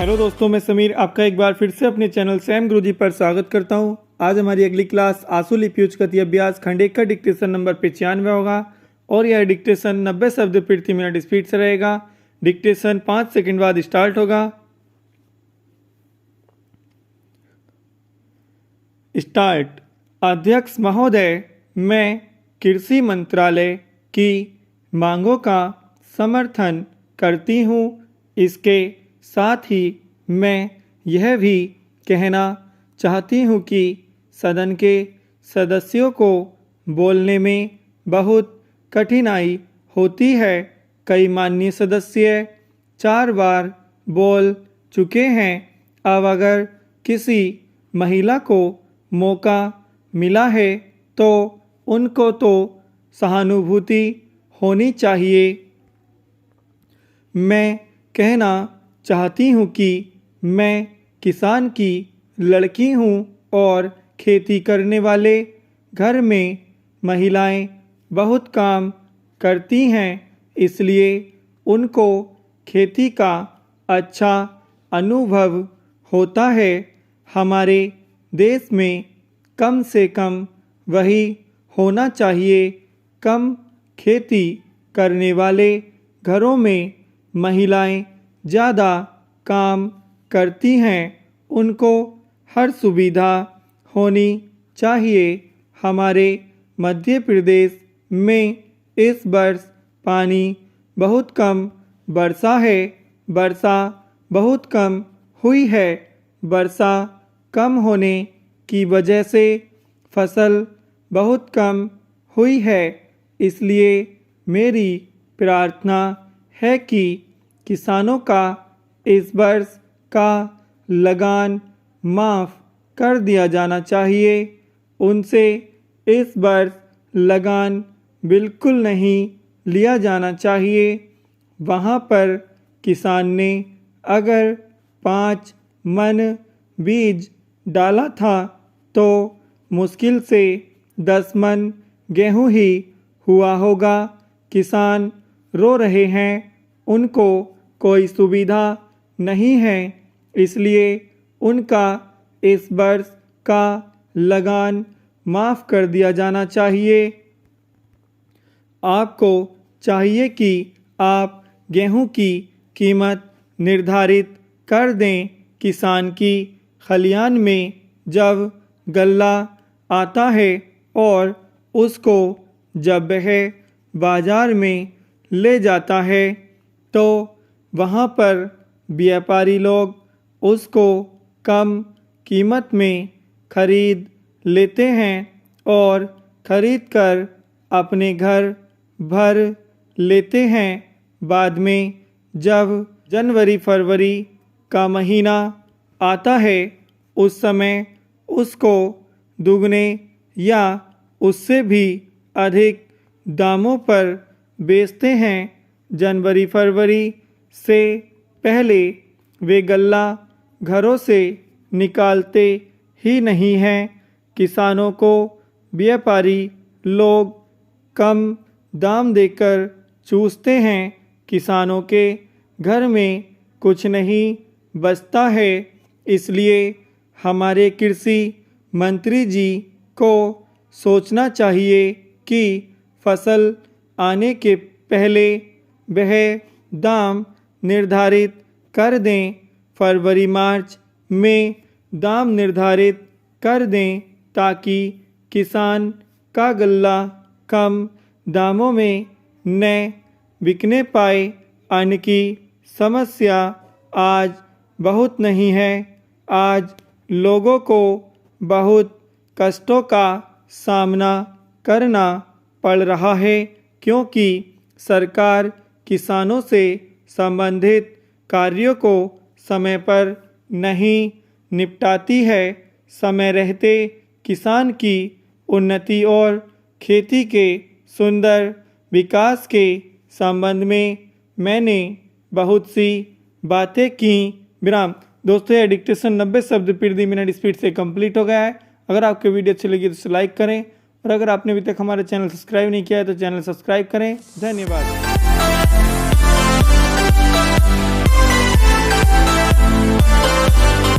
Hello दोस्तों, मैं समीर आपका एक बार फिर से अपने चैनल सैम गुरुजी पर स्वागत करता हूं। आज हमारी अगली क्लास आंसू लिपि उच्चकती अभ्यास खंड 1 का डिक्टेशन नंबर 95 होगा और यह डिक्टेशन 90 शब्द प्रति मिनट स्पीड से रहेगा। डिक्टेशन 5 सेकंड बाद स्टार्ट होगा। स्टार्ट। अध्यक्ष महोदय, मैं कृषि मंत्रालय की मांगों का समर्थन करती हूँ। इसके साथ ही मैं यह भी कहना चाहती हूँ कि सदन के सदस्यों को बोलने में बहुत कठिनाई होती है। कई माननीय सदस्य 4 बार बोल चुके हैं। अब अगर किसी महिला को मौका मिला है तो उनको तो सहानुभूति होनी चाहिए। मैं कहना चाहती हूँ कि मैं किसान की लड़की हूँ और खेती करने वाले घर में महिलाएं बहुत काम करती हैं, इसलिए उनको खेती का अच्छा अनुभव होता है। हमारे देश में कम से कम वही होना चाहिए। कम खेती करने वाले घरों में महिलाएं ज़्यादा काम करती हैं, उनको हर सुविधा होनी चाहिए। हमारे मध्य प्रदेश में इस वर्ष पानी बहुत कम बरसा है। वर्षा बहुत कम हुई है। वर्षा कम होने की वजह से फसल बहुत कम हुई है। इसलिए मेरी प्रार्थना है कि किसानों का इस वर्ष का लगान माफ़ कर दिया जाना चाहिए। उनसे इस वर्ष लगान बिल्कुल नहीं लिया जाना चाहिए। वहाँ पर किसान ने अगर 5 मन बीज डाला था तो मुश्किल से 10 मन गेहूँ ही हुआ होगा। किसान रो रहे हैं, उनको कोई सुविधा नहीं है, इसलिए उनका इस वर्ष का लगान माफ़ कर दिया जाना चाहिए। आपको चाहिए कि आप गेहूं की कीमत निर्धारित कर दें। किसान की खलियान में जब गल्ला आता है और उसको जब वह बाज़ार में ले जाता है तो वहाँ पर व्यापारी लोग उसको कम कीमत में खरीद लेते हैं और खरीद कर अपने घर भर लेते हैं। बाद में जब जनवरी फरवरी का महीना आता है उस समय उसको दुगने या उससे भी अधिक दामों पर बेचते हैं। जनवरी फरवरी से पहले वे गल्ला घरों से निकालते ही नहीं हैं। किसानों को व्यापारी लोग कम दाम देकर चूसते हैं। किसानों के घर में कुछ नहीं बचता है। इसलिए हमारे कृषि मंत्री जी को सोचना चाहिए कि फसल आने के पहले वह दाम निर्धारित कर दें। फरवरी मार्च में दाम निर्धारित कर दें ताकि किसान का गल्ला कम दामों में न बिकने पाए। अन्न की समस्या आज बहुत नहीं है। आज लोगों को बहुत कष्टों का सामना करना पड़ रहा है क्योंकि सरकार किसानों से संबंधित कार्यों को समय पर नहीं निपटाती है। समय रहते किसान की उन्नति और खेती के सुंदर विकास के संबंध में मैंने बहुत सी बातें की। विराम। दोस्तों, यह डिक्टेशन 90 शब्द प्रति मिनट स्पीड से कंप्लीट हो गया है। अगर आपको वीडियो अच्छी लगी तो इसे लाइक करें और अगर आपने अभी तक हमारा चैनल सब्सक्राइब नहीं किया है तो चैनल सब्सक्राइब करें। धन्यवाद।